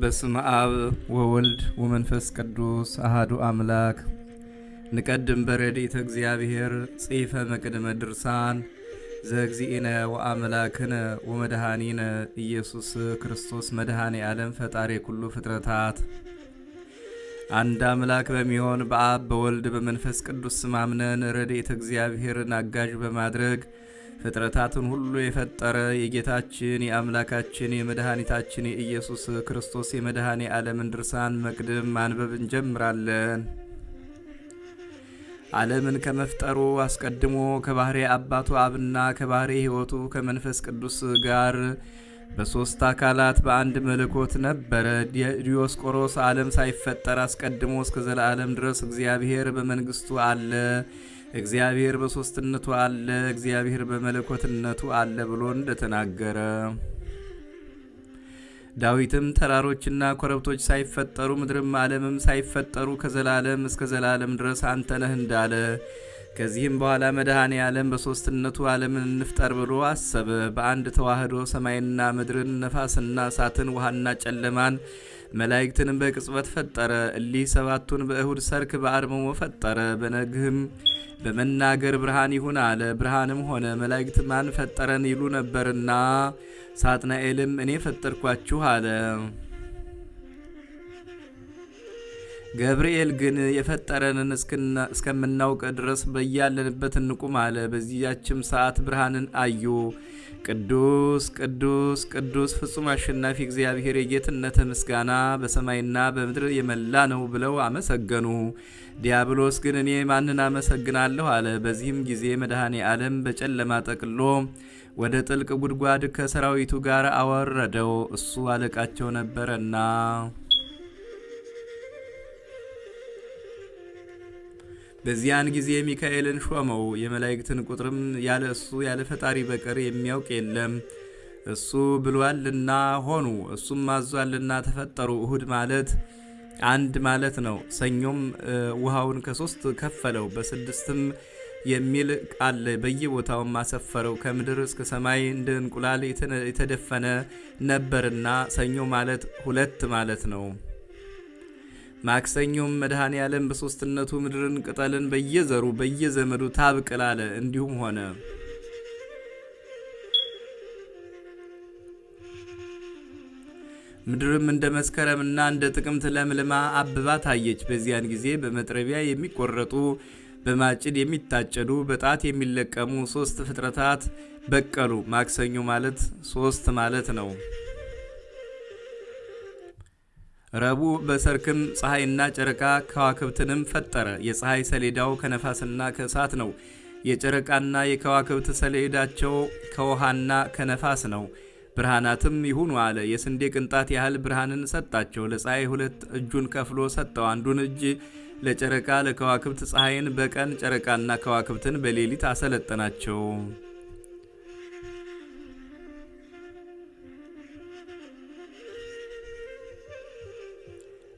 በስመ አብ ወወልድ ወመንፈስ ቅዱስ አሃዱ አምላክ። ንቀድም በረድኤተ እግዚአብሔር ጽሕፈ መቅድመ ድርሳን ዘእግዚእነ ወአምላክነ ወመድኃኒነ ኢየሱስ ክርስቶስ መድኃኔ ዓለም ፈጣሪ ኩሉ ፍጥረታት። አንድ አምላክ በሚሆን በአብ በወልድ በመንፈስ ቅዱስ ስም አምነን ረድኤተ እግዚአብሔርን አጋዥ በማድረግ ፍጥረታትን ሁሉ የፈጠረ የጌታችን የአምላካችን የመድኃኒታችን የኢየሱስ ክርስቶስ የመድኃኔ ዓለምን ድርሳን መቅድም ማንበብ እንጀምራለን። ዓለምን ከመፍጠሩ አስቀድሞ ከባሕርይ አባቱ አብና ከባሕርይ ሕይወቱ ከመንፈስ ቅዱስ ጋር በሦስት አካላት በአንድ መለኮት ነበረ። ዲዮስቆሮስ ዓለም ሳይፈጠር አስቀድሞ እስከ ዘላለም ድረስ እግዚአብሔር በመንግሥቱ አለ፣ እግዚአብሔር በሦስትነቱ አለ፣ እግዚአብሔር በመለኮትነቱ አለ ብሎ እንደተናገረ፣ ዳዊትም ተራሮችና ኮረብቶች ሳይፈጠሩ ምድርም ዓለምም ሳይፈጠሩ ከዘላለም እስከ ዘላለም ድረስ አንተ ነህ እንዳለ፣ ከዚህም በኋላ መድኃኔ ዓለም በሦስትነቱ ዓለምን እንፍጠር ብሎ አሰበ። በአንድ ተዋህዶ ሰማይና ምድርን፣ ነፋስና እሳትን፣ ውሃና ጨለማን፣ መላእክትን በቅጽበት ፈጠረ። እሊህ ሰባቱን በእሁድ ሰርክ በአርምሞ ፈጠረ። በነግህም በመናገር ብርሃን ይሁን አለ፣ ብርሃንም ሆነ። መላእክት ማን ፈጠረን ይሉ ነበርና ሳጥናኤልም እኔ ፈጠርኳችሁ አለ። ገብርኤል ግን የፈጠረንን እስከምናውቅ ድረስ በያለንበት እንቁም አለ። በዚያችም ሰዓት ብርሃንን አዩ። ቅዱስ ቅዱስ ቅዱስ ፍጹም አሸናፊ እግዚአብሔር የጌትነት ምስጋና በሰማይና በምድር የመላ ነው ብለው አመሰገኑ። ዲያብሎስ ግን እኔ ማንን አመሰግናለሁ አለ። በዚህም ጊዜ መድኃኔ ዓለም በጨለማ ጠቅሎ ወደ ጥልቅ ጉድጓድ ከሰራዊቱ ጋር አወረደው፣ እሱ አለቃቸው ነበረና። በዚያን ጊዜ ሚካኤልን ሾመው። የመላእክትን ቁጥርም ያለ እሱ ያለ ፈጣሪ በቀር የሚያውቅ የለም። እሱ ብሏልና ሆኑ፣ እሱም አዟልና ተፈጠሩ። እሁድ ማለት አንድ ማለት ነው። ሰኞም ውሃውን ከሶስት ከፈለው፣ በስድስትም የሚል ቃል በየቦታውም አሰፈረው። ከምድር እስከ ሰማይ እንደ እንቁላል የተደፈነ ነበርና ሰኞ ማለት ሁለት ማለት ነው። ማክሰኞም መድኃኔ ዓለም በሦስትነቱ ምድርን ቅጠልን በየዘሩ በየዘመዱ ታብቅል አለ። እንዲሁም ሆነ። ምድርም እንደ መስከረምና እንደ ጥቅምት ለምልማ አብባ ታየች። በዚያን ጊዜ በመጥረቢያ የሚቆረጡ በማጭድ የሚታጨዱ በጣት የሚለቀሙ 3 ፍጥረታት በቀሉ። ማክሰኞ ማለት 3 ማለት ነው። ረቡዕ በሰርክም ፀሐይና ጨረቃ ከዋክብትንም ፈጠረ። የፀሐይ ሰሌዳው ከነፋስና ከእሳት ነው። የጨረቃና የከዋክብት ሰሌዳቸው ከውሃና ከነፋስ ነው። ብርሃናትም ይሁኑ አለ። የስንዴ ቅንጣት ያህል ብርሃንን ሰጣቸው። ለፀሐይ 2 እጁን ከፍሎ ሰጠው። አንዱን እጅ ለጨረቃ ለከዋክብት፣ ፀሐይን በቀን ጨረቃና ከዋክብትን በሌሊት አሰለጠናቸው።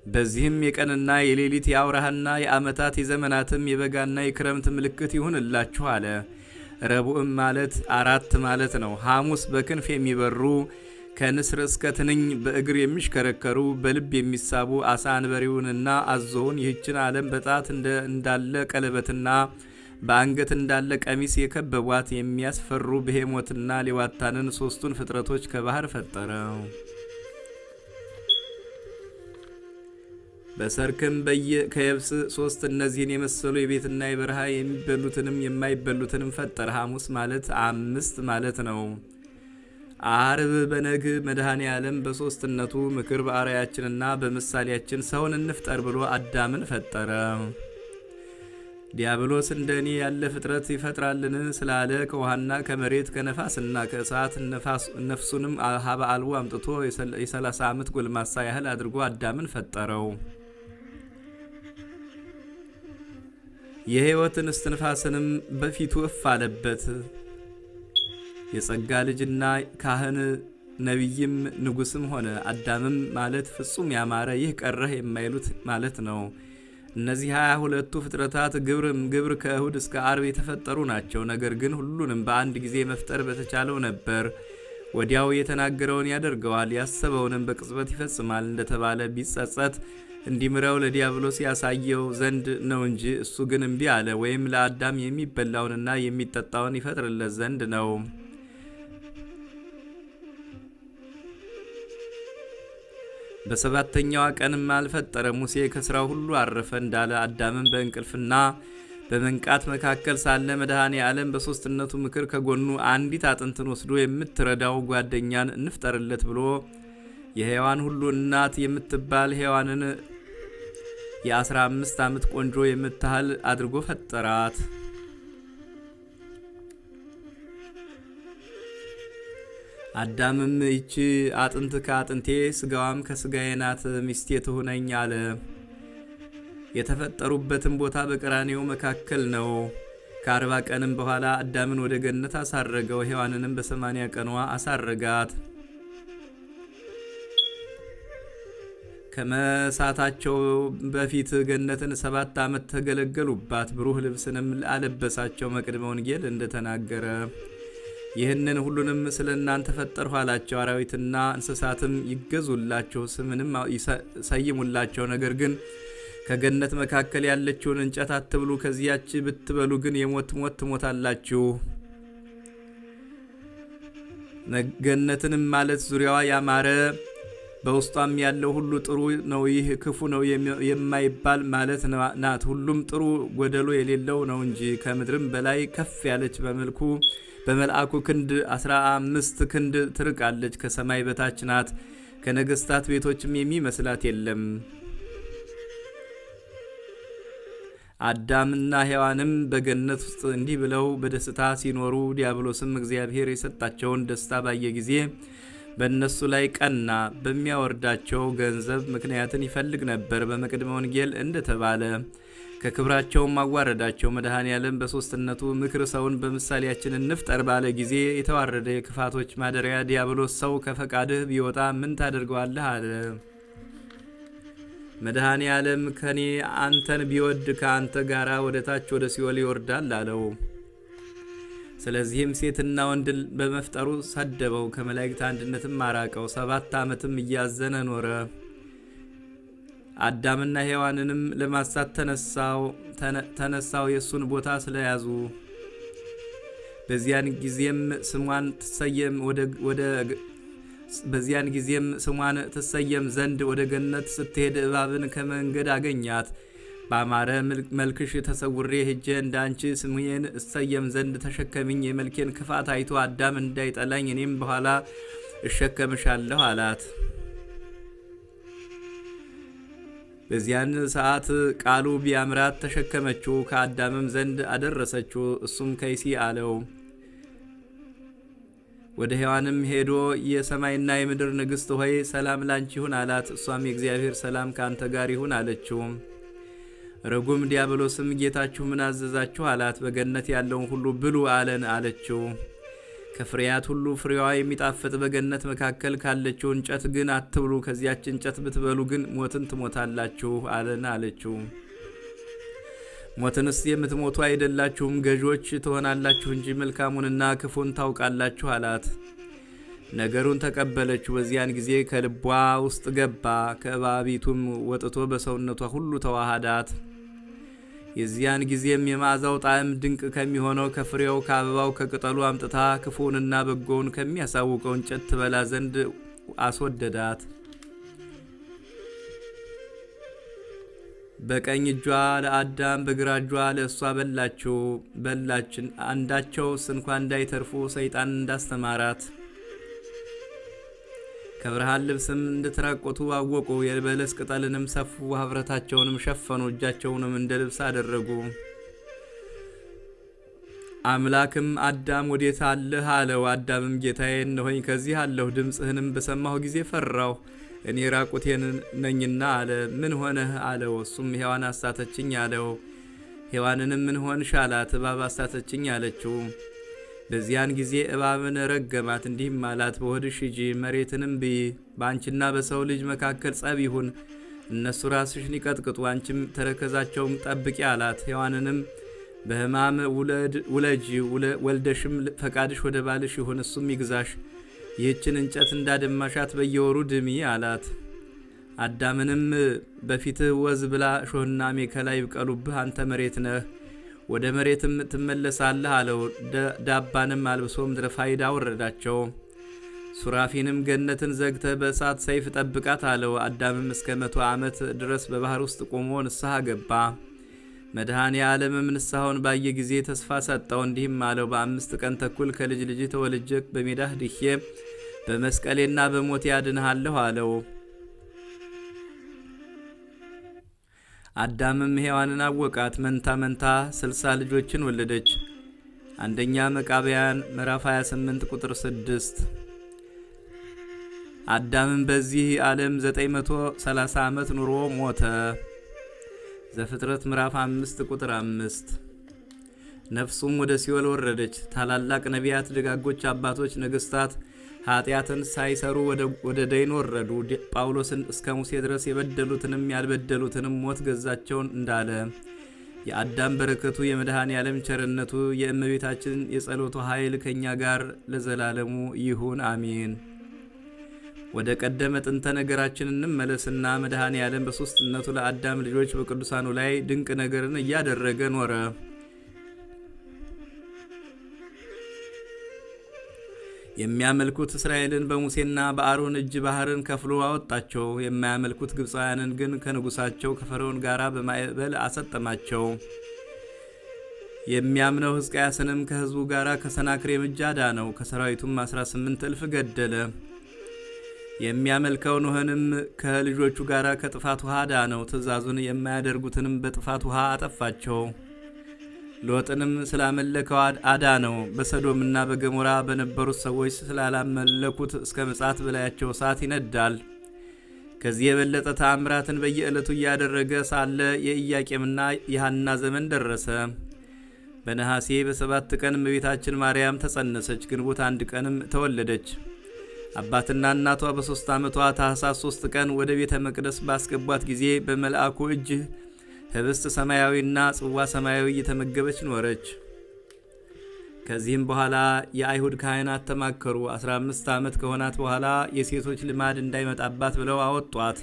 በዚህም የቀንና የሌሊት የአውራህና የዓመታት የዘመናትም የበጋና የክረምት ምልክት ይሁንላችሁ አለ። ረቡዕም ማለት 4 ማለት ነው። ሐሙስ በክንፍ የሚበሩ ከንስር እስከ ትንኝ በእግር የሚሽከረከሩ በልብ የሚሳቡ አሳ አንበሪውንና አዞውን ይህችን ዓለም በጣት እንዳለ ቀለበትና በአንገት እንዳለ ቀሚስ የከበቧት የሚያስፈሩ ብሄሞትና ሌዋታንን 3ቱን ፍጥረቶች ከባህር ፈጠረ። በሰርክም ከየብስ 3 እነዚህን የመሰሉ የቤትና የበረሃ የሚበሉትንም የማይበሉትንም ፈጠረ። ሐሙስ ማለት 5 ማለት ነው። ዓርብ በነግ መድኃኔ ዓለም በሦስትነቱ ምክር በአርአያችንና በምሳሌያችን ሰውን እንፍጠር ብሎ አዳምን ፈጠረ። ዲያብሎስ እንደ እኔ ያለ ፍጥረት ይፈጥራልን ስላለ ከውሃና ከመሬት ከነፋስና ከእሳት ነፍሱንም ሀበ አልቦ አምጥቶ የ30 ዓመት ጎልማሳ ያህል አድርጎ አዳምን ፈጠረው። የሕይወትን እስትንፋስንም በፊቱ እፍ አለበት። የጸጋ ልጅና ካህን ነቢይም ንጉሥም ሆነ። አዳምም ማለት ፍጹም ያማረ ይህ ቀረህ የማይሉት ማለት ነው። እነዚህ 22ቱ ፍጥረታት ግብር ከእሁድ እስከ ዓርብ የተፈጠሩ ናቸው። ነገር ግን ሁሉንም በአንድ ጊዜ መፍጠር በተቻለው ነበር። ወዲያው የተናገረውን ያደርገዋል፣ ያሰበውንም በቅጽበት ይፈጽማል እንደተባለ ቢጸጸት እንዲምረው ለዲያብሎስ ያሳየው ዘንድ ነው እንጂ እሱ ግን እምቢ አለ። ወይም ለአዳም የሚበላውንና የሚጠጣውን ይፈጥርለት ዘንድ ነው። በሰባተኛዋ ቀንም አልፈጠረ። ሙሴ ከሥራው ሁሉ አረፈ እንዳለ አዳምን በእንቅልፍና በመንቃት መካከል ሳለ መድኃኔ ዓለም በሦስትነቱ ምክር ከጎኑ አንዲት አጥንትን ወስዶ የምትረዳው ጓደኛን እንፍጠርለት ብሎ የሕያዋን ሁሉ እናት የምትባል ሔዋንን የ15 ዓመት ቆንጆ የምታህል አድርጎ ፈጠራት። አዳምም ይቺ አጥንት ከአጥንቴ ሥጋዋም ከሥጋዬ ናት፣ ሚስቴ ትሁነኝ አለ። የተፈጠሩበትም ቦታ በቀራንዮ መካከል ነው። ከ40 ቀንም በኋላ አዳምን ወደ ገነት አሳረገው፣ ሔዋንንም በ80 ቀኗ አሳረጋት። ከመሳታቸው በፊት ገነትን 7 ዓመት ተገለገሉባት። ብሩህ ልብስንም አለበሳቸው፣ መቅድመ ወንጌል እንደተናገረ ይህንን ሁሉንም ስለ እናንተ ፈጠርሁ አላቸው። አራዊትና እንስሳትም ይገዙላቸው፣ ስምንም ይሰይሙላቸው። ነገር ግን ከገነት መካከል ያለችውን እንጨት አትብሉ፣ ከዚያች ብትበሉ ግን የሞት ሞት ትሞታላችሁ። ገነትንም ማለት ዙሪያዋ ያማረ በውስጧም ያለው ሁሉ ጥሩ ነው፣ ይህ ክፉ ነው የማይባል ማለት ናት። ሁሉም ጥሩ ጎደሎ የሌለው ነው እንጂ ከምድርም በላይ ከፍ ያለች በመልአኩ ክንድ 15 ክንድ ትርቃለች። ከሰማይ በታች ናት። ከነገስታት ቤቶችም የሚመስላት የለም። አዳምና ሔዋንም በገነት ውስጥ እንዲህ ብለው በደስታ ሲኖሩ ዲያብሎስም እግዚአብሔር የሰጣቸውን ደስታ ባየ ጊዜ በእነሱ ላይ ቀና። በሚያወርዳቸው ገንዘብ ምክንያትን ይፈልግ ነበር። በመቅድመ ወንጌል እንደተባለ ከክብራቸውም አዋረዳቸው። መድኃኔ ዓለም በሦስትነቱ ምክር ሰውን በምሳሌያችን እንፍጠር ባለ ጊዜ የተዋረደ የክፋቶች ማደሪያ ዲያብሎስ ሰው ከፈቃድህ ቢወጣ ምን ታደርገዋለህ አለ። መድኃኔ ዓለም ከኔ አንተን ቢወድ ከአንተ ጋራ ወደ ታች ወደ ሲኦል ይወርዳል አለው። ስለዚህም ሴትና ወንድን በመፍጠሩ ሰደበው፣ ከመላእክት አንድነትም አራቀው። 7 ዓመትም እያዘነ ኖረ። አዳምና ሔዋንንም ለማሳት ተነሳው የእሱን ቦታ ስለያዙ። በዚያን ጊዜም ስሟን ትሰየም ዘንድ ወደ ገነት ስትሄድ እባብን ከመንገድ አገኛት። በአማረ መልክሽ ተሰውሬ ሄጄ እንዳንቺ ስሜን እሰየም ዘንድ ተሸከሚኝ። የመልኬን ክፋት አይቶ አዳም እንዳይጠላኝ እኔም በኋላ እሸከምሻለሁ አላት። በዚያን ሰዓት ቃሉ ቢያምራት ተሸከመችው፣ ከአዳምም ዘንድ አደረሰችው። እሱም ከይሲ አለው። ወደ ሔዋንም ሄዶ የሰማይና የምድር ንግሥት ሆይ ሰላም ላንቺ ይሁን አላት። እሷም የእግዚአብሔር ሰላም ከአንተ ጋር ይሁን አለችው። ርጉም ዲያብሎስም ጌታችሁ ምን አዘዛችሁ አላት። በገነት ያለውን ሁሉ ብሉ አለን አለችው። ከፍሬያት ሁሉ ፍሬዋ የሚጣፍጥ በገነት መካከል ካለችው እንጨት ግን አትብሉ፣ ከዚያች እንጨት ብትበሉ ግን ሞትን ትሞታላችሁ አለን አለችው። ሞትንስ የምትሞቱ አይደላችሁም፣ ገዢዎች ትሆናላችሁ እንጂ መልካሙንና ክፉን ታውቃላችሁ አላት። ነገሩን ተቀበለችው። በዚያን ጊዜ ከልቧ ውስጥ ገባ፣ ከእባቢቱም ወጥቶ በሰውነቷ ሁሉ ተዋሃዳት። የዚያን ጊዜም የመዓዛው ጣዕም ድንቅ ከሚሆነው ከፍሬው ከአበባው ከቅጠሉ አምጥታ ክፉውንና በጎውን ከሚያሳውቀው እንጨት ትበላ ዘንድ አስወደዳት። በቀኝ እጇ ለአዳም በግራ እጇ ለእሷ በላችን። አንዳቸውስ እንኳ እንዳይተርፉ ሰይጣን እንዳስተማራት ከብርሃን ልብስም እንደተራቆቱ አወቁ። የበለስ ቅጠልንም ሰፉ፣ ኅብረታቸውንም ሸፈኑ፣ እጃቸውንም እንደ ልብስ አደረጉ። አምላክም አዳም ወዴት አለህ አለው። አዳምም ጌታዬ እነሆኝ ከዚህ አለሁ፣ ድምፅህንም በሰማሁ ጊዜ ፈራሁ፣ እኔ ራቁቴን ነኝና አለ። ምን ሆነህ አለው። እሱም ሔዋን አሳተችኝ አለው። ሔዋንንም ምን ሆንሽ አላት። እባብ አሳተችኝ አለችው። በዚያን ጊዜ እባብን ረገማት፣ እንዲህም አላት፣ በሆድሽ ሂጂ፣ መሬትንም ብይ፣ በአንቺና በሰው ልጅ መካከል ጸብ ይሁን፣ እነሱ ራስሽን ይቀጥቅጡ፣ አንቺም ተረከዛቸውን ጠብቂ አላት። ሔዋንንም በሕማም ውለጂ፣ ወልደሽም ፈቃድሽ ወደ ባልሽ ይሁን፣ እሱም ይግዛሽ፣ ይህችን እንጨት እንዳደማሻት በየወሩ ድሚ አላት። አዳምንም በፊትህ ወዝ ብላ እሾህና አሜከላ ይብቀሉብህ፣ አንተ መሬት ነህ፣ ወደ መሬትም ትመለሳለህ አለው። ዳባንም አልብሶ ምድረ ፋይዳ አወረዳቸው። ሱራፊንም ገነትን ዘግተህ በእሳት ሰይፍ ጠብቃት አለው። አዳምም እስከ 100 ዓመት ድረስ በባህር ውስጥ ቆሞ ንስሐ ገባ። መድኃኔ ዓለምም ንስሐውን ባየ ጊዜ ተስፋ ሰጠው፣ እንዲህም አለው፦ በ5 ቀን ተኩል ከልጅ ልጅ ተወልጄ በሜዳህ ድሼ በመስቀሌና በሞቴ ያድንሃለሁ አለው። አዳምም ሔዋንን አወቃት፣ መንታ መንታ 60 ልጆችን ወለደች። አንደኛ መቃብያን ምዕራፍ 28 ቁጥር 6። አዳምም በዚህ ዓለም 930 ዓመት ኑሮ ሞተ። ዘፍጥረት ምዕራፍ 5 ቁጥር 5። ነፍሱም ወደ ሲኦል ወረደች። ታላላቅ ነቢያት፣ ደጋጎች አባቶች፣ ነገሥታት ኃጢአትን ሳይሰሩ ወደ ደይን ወረዱ። ጳውሎስን እስከ ሙሴ ድረስ የበደሉትንም ያልበደሉትንም ሞት ገዛቸውን እንዳለ የአዳም በረከቱ፣ የመድኃኔ ዓለም ቸርነቱ፣ የእመቤታችን የጸሎቱ ኃይል ከእኛ ጋር ለዘላለሙ ይሁን አሜን። ወደ ቀደመ ጥንተ ነገራችን እንመለስና መድኃኔ ዓለም በሦስትነቱ ለአዳም ልጆች በቅዱሳኑ ላይ ድንቅ ነገርን እያደረገ ኖረ። የሚያመልኩት እስራኤልን በሙሴና በአሮን እጅ ባህርን ከፍሎ አወጣቸው። የማያመልኩት ግብፃውያንን ግን ከንጉሳቸው ከፈርዖን ጋር በማዕበል አሰጠማቸው። የሚያምነው ሕዝቅያስንም ከሕዝቡ ጋር ከሰናክሬም እጅ አዳነው። ከሰራዊቱም 18 እልፍ ገደለ። የሚያመልከው ኖኅንም ከልጆቹ ጋር ከጥፋት ውሃ አዳነው። ትእዛዙን የማያደርጉትንም በጥፋት ውሃ አጠፋቸው። ሎጥንም ስላመለከው አዳነው። በሰዶምና በገሞራ በነበሩት ሰዎች ስላላመለኩት እስከ ምጽአት በላያቸው እሳት ይነዳል። ከዚህ የበለጠ ተአምራትን በየዕለቱ እያደረገ ሳለ የኢያቄምና የሐና ዘመን ደረሰ። በነሐሴ በ7 ቀን እመቤታችን ማርያም ተጸነሰች። ግንቦት 1 ቀንም ተወለደች። አባትና እናቷ በ3 ዓመቷ ታኅሳስ 3 ቀን ወደ ቤተ መቅደስ ባስገቧት ጊዜ በመልአኩ እጅ ህብስት ሰማያዊና ጽዋ ሰማያዊ እየተመገበች ኖረች። ከዚህም በኋላ የአይሁድ ካህናት ተማከሩ። 15 ዓመት ከሆናት በኋላ የሴቶች ልማድ እንዳይመጣባት ብለው አወጧት።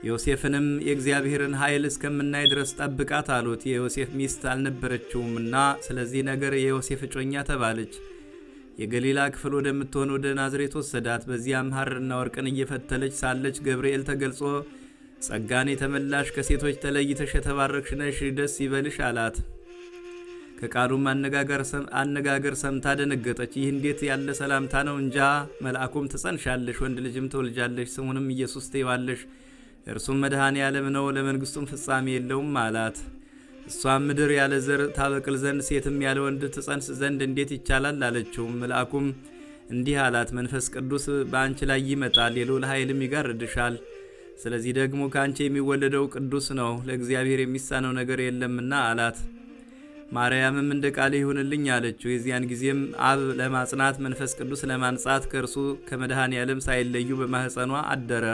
ዮሴፍንም የእግዚአብሔርን ኃይል እስከምናይ ድረስ ጠብቃት አሉት። የዮሴፍ ሚስት አልነበረችውምና ስለዚህ ነገር የዮሴፍ እጮኛ ተባለች። የገሊላ ክፍል ወደምትሆን ወደ ናዝሬት ወሰዳት። በዚያም ሐርና ወርቅን እየፈተለች ሳለች ገብርኤል ተገልጾ ጸጋን የተመላሽ ከሴቶች ተለይተሽ የተባረክሽ ነሽ፣ ደስ ይበልሽ አላት። ከቃሉም አነጋገር ሰምታ ደነገጠች። ይህ እንዴት ያለ ሰላምታ ነው እንጃ! መልአኩም ትጸንሻለሽ፣ ወንድ ልጅም ትወልጃለሽ፣ ስሙንም ኢየሱስ ትይዋለሽ፣ እርሱም መድኃኔ ዓለም ነው፣ ለመንግሥቱም ፍጻሜ የለውም አላት። እሷም ምድር ያለ ዘር ታበቅል ዘንድ ሴትም ያለ ወንድ ትጸንስ ዘንድ እንዴት ይቻላል አለችው። መልአኩም እንዲህ አላት፣ መንፈስ ቅዱስ በአንቺ ላይ ይመጣል፣ የልዑል ኃይልም ይጋርድሻል። ስለዚህ ደግሞ ከአንቺ የሚወለደው ቅዱስ ነው፣ ለእግዚአብሔር የሚሳነው ነገር የለምና አላት። ማርያምም እንደ ቃል ይሁንልኝ አለችው። የዚያን ጊዜም አብ ለማጽናት መንፈስ ቅዱስ ለማንጻት ከእርሱ ከመድኃኔ ዓለም ሳይለዩ በማኅፀኗ አደረ።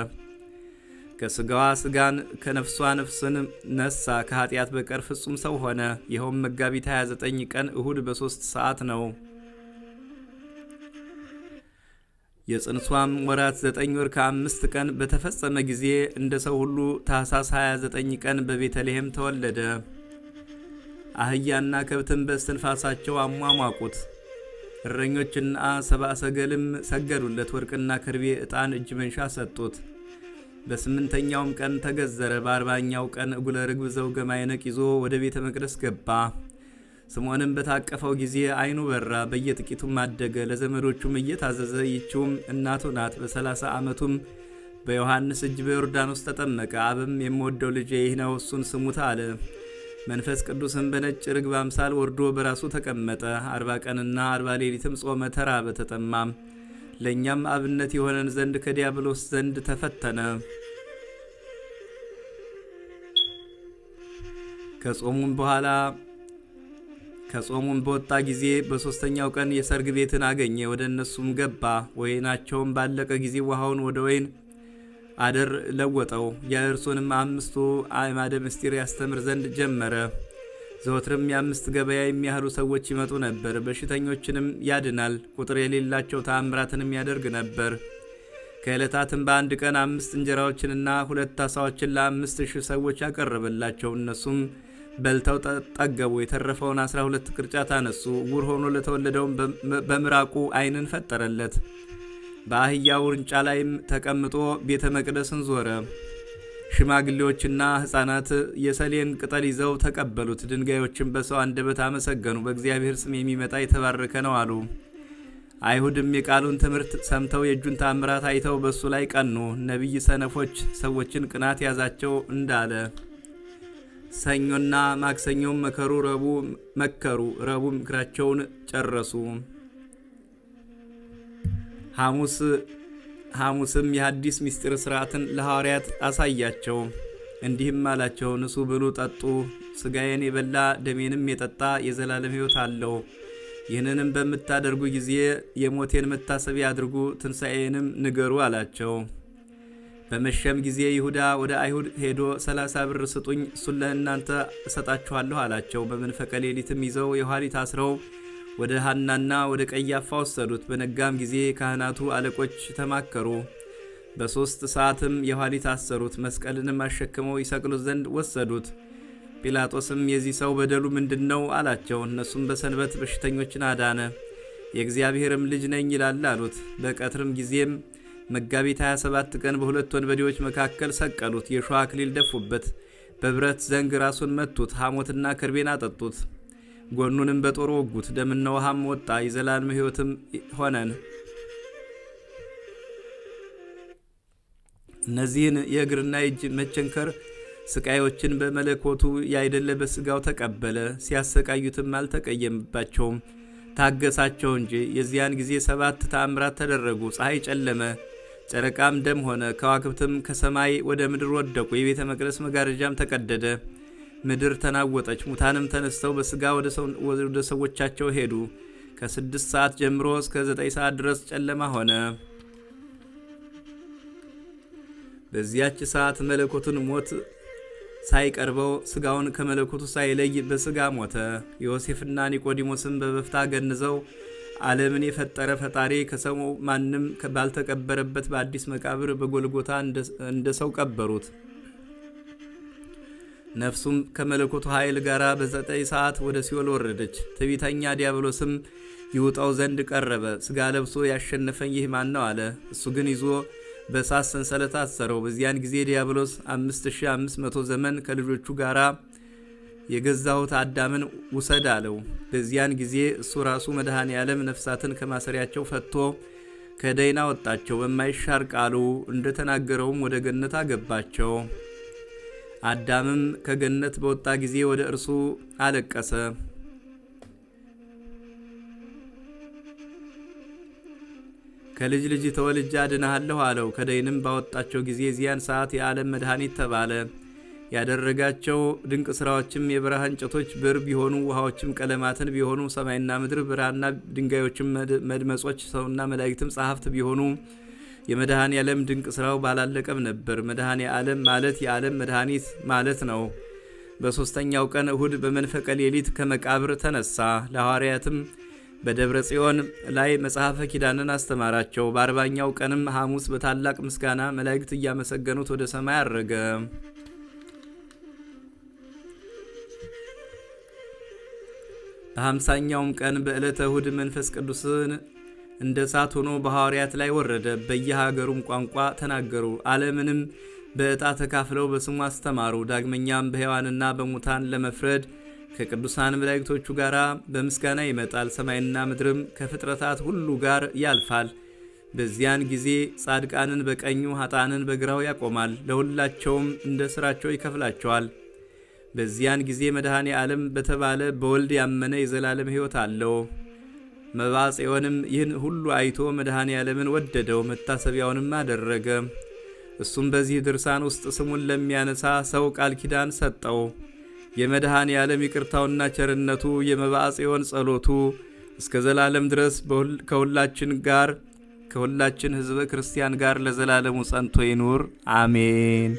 ከስጋዋ ስጋን ከነፍሷ ነፍስን ነሳ። ከኃጢአት በቀር ፍጹም ሰው ሆነ። ይኸውም መጋቢት 29 ቀን እሁድ በ3 ሰዓት ነው። የጽንሷም ወራት 9 ወር ከ5 ቀን በተፈጸመ ጊዜ እንደ ሰው ሁሉ ታኅሳስ 29 ቀን በቤተልሔም ተወለደ። አህያና ከብትን በእስትንፋሳቸው አሟሟቁት። እረኞችና ሰብአ ሰገልም ሰገዱለት። ወርቅና ከርቤ፣ ዕጣን፣ እጅ መንሻ ሰጡት። በ8ኛውም ቀን ተገዘረ። በ40ኛው ቀን እጉለ ርግብ ዘውገ ማዕነቅ ይዞ ወደ ቤተ መቅደስ ገባ። ስምዖንም በታቀፈው ጊዜ ዓይኑ በራ፣ በየጥቂቱም አደገ። ለዘመዶቹም እየታዘዘ ይህችውም እናቱ ናት። በ30 ዓመቱም በዮሐንስ እጅ በዮርዳኖስ ተጠመቀ። አብም የምወደው ልጄ ይህ ነው፣ እሱን ስሙት አለ። መንፈስ ቅዱስም በነጭ ርግብ አምሳል ወርዶ በራሱ ተቀመጠ። 40 ቀንና 40 ሌሊትም ጾመ፣ ተራበ፣ ተጠማም። ለእኛም አብነት የሆነን ዘንድ ከዲያብሎስ ዘንድ ተፈተነ። ከጾሙም በወጣ ጊዜ በ3ኛው ቀን የሰርግ ቤትን አገኘ። ወደ እነሱም ገባ። ወይናቸውም ባለቀ ጊዜ ውሃውን ወደ ወይን አደር ለወጠው። የእርሱንም 5 አዕማደ ምስጢር ያስተምር ዘንድ ጀመረ። ዘወትርም የ5 ገበያ የሚያህሉ ሰዎች ይመጡ ነበር። በሽተኞችንም ያድናል፣ ቁጥር የሌላቸው ተአምራትንም ያደርግ ነበር። ከዕለታትም በአንድ ቀን 5 እንጀራዎችንና 2 ዓሣዎችን ለ5,000 ሰዎች ያቀረበላቸው። እነሱም በልተው ጠገቡ። የተረፈውን 12 ቅርጫት አነሱ። ዕውር ሆኖ ለተወለደውም በምራቁ ዓይንን ፈጠረለት። በአህያ ውርንጫ ላይም ተቀምጦ ቤተ መቅደስን ዞረ። ሽማግሌዎችና ሕፃናት የሰሌን ቅጠል ይዘው ተቀበሉት። ድንጋዮችም በሰው አንደበት አመሰገኑ። በእግዚአብሔር ስም የሚመጣ የተባረከ ነው አሉ። አይሁድም የቃሉን ትምህርት ሰምተው የእጁን ተአምራት አይተው በእሱ ላይ ቀኑ። ነቢይ ሰነፎች ሰዎችን ቅናት ያዛቸው እንዳለ ሰኞና ማክሰኞም መከሩ፣ ረቡዕ ምክራቸውን ጨረሱ። ሐሙስም የሐዲስ ምስጢር ሥርዓትን ለሐዋርያት አሳያቸው። እንዲህም አላቸው፣ ንሱ፣ ብሉ፣ ጠጡ። ሥጋዬን የበላ ደሜንም የጠጣ የዘላለም ሕይወት አለው። ይህንንም በምታደርጉ ጊዜ የሞቴን መታሰቢያ አድርጉ፣ ትንሣኤንም ንገሩ አላቸው። በመሸም ጊዜ ይሁዳ ወደ አይሁድ ሄዶ 30 ብር ስጡኝ፣ እሱን ለእናንተ እሰጣችኋለሁ አላቸው። በመንፈቀ ሌሊትም ይዘው የኋሊት አስረው ወደ ሐናና ወደ ቀያፋ ወሰዱት። በነጋም ጊዜ ካህናቱ አለቆች ተማከሩ። በ3 ሰዓትም የኋሊት አሰሩት። መስቀልንም አሸክመው ይሰቅሉት ዘንድ ወሰዱት። ጲላጦስም የዚህ ሰው በደሉ ምንድን ነው አላቸው። እነሱም በሰንበት በሽተኞችን አዳነ፣ የእግዚአብሔርም ልጅ ነኝ ይላል አሉት። በቀትርም ጊዜም መጋቢት 27 ቀን በሁለት ወንበዴዎች መካከል ሰቀሉት። የሾህ አክሊል ደፉበት፣ በብረት ዘንግ ራሱን መቱት፣ ሐሞትና ከርቤን አጠጡት። ጎኑንም በጦር ወጉት። ደምና ውሃም ወጣ፣ የዘላለም ሕይወትም ሆነን። እነዚህን የእግርና የእጅ መቸንከር ስቃዮችን በመለኮቱ ያይደለ በሥጋው ተቀበለ። ሲያሰቃዩትም አልተቀየመባቸውም፣ ታገሳቸው እንጂ። የዚያን ጊዜ 7 ተአምራት ተደረጉ። ፀሐይ ጨለመ፣ ጨረቃም ደም ሆነ፣ ከዋክብትም ከሰማይ ወደ ምድር ወደቁ። የቤተ መቅደስ መጋረጃም ተቀደደ፣ ምድር ተናወጠች። ሙታንም ተነስተው በሥጋ ወደ ሰዎቻቸው ሄዱ። ከ6 ሰዓት ጀምሮ እስከ 9 ሰዓት ድረስ ጨለማ ሆነ። በዚያች ሰዓት መለኮቱን ሞት ሳይቀርበው ሥጋውን ከመለኮቱ ሳይለይ በሥጋ ሞተ። ዮሴፍና ኒቆዲሞስም በበፍታ ገንዘው ዓለምን የፈጠረ ፈጣሪ ከሰው ማንም ባልተቀበረበት በአዲስ መቃብር በጎልጎታ እንደ ሰው ቀበሩት። ነፍሱም ከመለኮቱ ኃይል ጋር በ9 ሰዓት ወደ ሲኦል ወረደች። ትዕቢተኛ ዲያብሎስም ይውጣው ዘንድ ቀረበ። ሥጋ ለብሶ ያሸነፈኝ ይህ ማን ነው አለ። እሱ ግን ይዞ በእሳት ሰንሰለት አሰረው። በዚያን ጊዜ ዲያብሎስ 5500 ዘመን ከልጆቹ ጋር የገዛሁት አዳምን ውሰድ አለው። በዚያን ጊዜ እሱ ራሱ መድኃኔ ዓለም ነፍሳትን ከማሰሪያቸው ፈቶ ከደይና ወጣቸው። በማይሻር ቃሉ እንደተናገረውም ወደ ገነት አገባቸው። አዳምም ከገነት በወጣ ጊዜ ወደ እርሱ አለቀሰ። ከልጅ ልጅ ተወልጄ አድንሃለሁ አለው። ከደይንም ባወጣቸው ጊዜ ዚያን ሰዓት የዓለም መድኃኒት ተባለ። ያደረጋቸው ድንቅ ሥራዎችም የበረሃ እንጨቶች ብር ቢሆኑ፣ ውሃዎችም ቀለማትን ቢሆኑ፣ ሰማይና ምድር ብራና፣ ድንጋዮችም መድመጾች፣ ሰውና መላእክትም ጸሐፍት ቢሆኑ የመድኃኔ ዓለም ድንቅ ሥራው ባላለቀም ነበር። መድኃኔ ዓለም ማለት የዓለም መድኃኒት ማለት ነው። በ3ኛው ቀን እሁድ በመንፈቀ ሌሊት ከመቃብር ተነሳ። ለሐዋርያትም በደብረ ጽዮን ላይ መጽሐፈ ኪዳንን አስተማራቸው። በ40ኛው ቀንም ሐሙስ በታላቅ ምስጋና መላእክት እያመሰገኑት ወደ ሰማይ አረገ። በ50ኛውም ቀን በዕለተ እሁድ መንፈስ ቅዱስን እንደ እሳት ሆኖ በሐዋርያት ላይ ወረደ። በየሀገሩም ቋንቋ ተናገሩ። ዓለምንም በዕጣ ተካፍለው በስሙ አስተማሩ። ዳግመኛም በሕያዋንና በሙታን ለመፍረድ ከቅዱሳን መላእክቶቹ ጋር በምስጋና ይመጣል። ሰማይና ምድርም ከፍጥረታት ሁሉ ጋር ያልፋል። በዚያን ጊዜ ጻድቃንን በቀኙ ኃጥአንን በግራው ያቆማል። ለሁላቸውም እንደ ሥራቸው ይከፍላቸዋል። በዚያን ጊዜ መድኃኔ ዓለም በተባለ በወልድ ያመነ የዘላለም ሕይወት አለው። መብዓ ጽዮንም ይህን ሁሉ አይቶ መድኃኔ ዓለምን ወደደው፣ መታሰቢያውንም አደረገ። እሱም በዚህ ድርሳን ውስጥ ስሙን ለሚያነሳ ሰው ቃል ኪዳን ሰጠው። የመድኃኔ ዓለም ይቅርታውና ቸርነቱ የመብዓ ጽዮን ጸሎቱ እስከ ዘላለም ድረስ ከሁላችን ሕዝበ ክርስቲያን ጋር ለዘላለሙ ጸንቶ ይኑር፣ አሜን።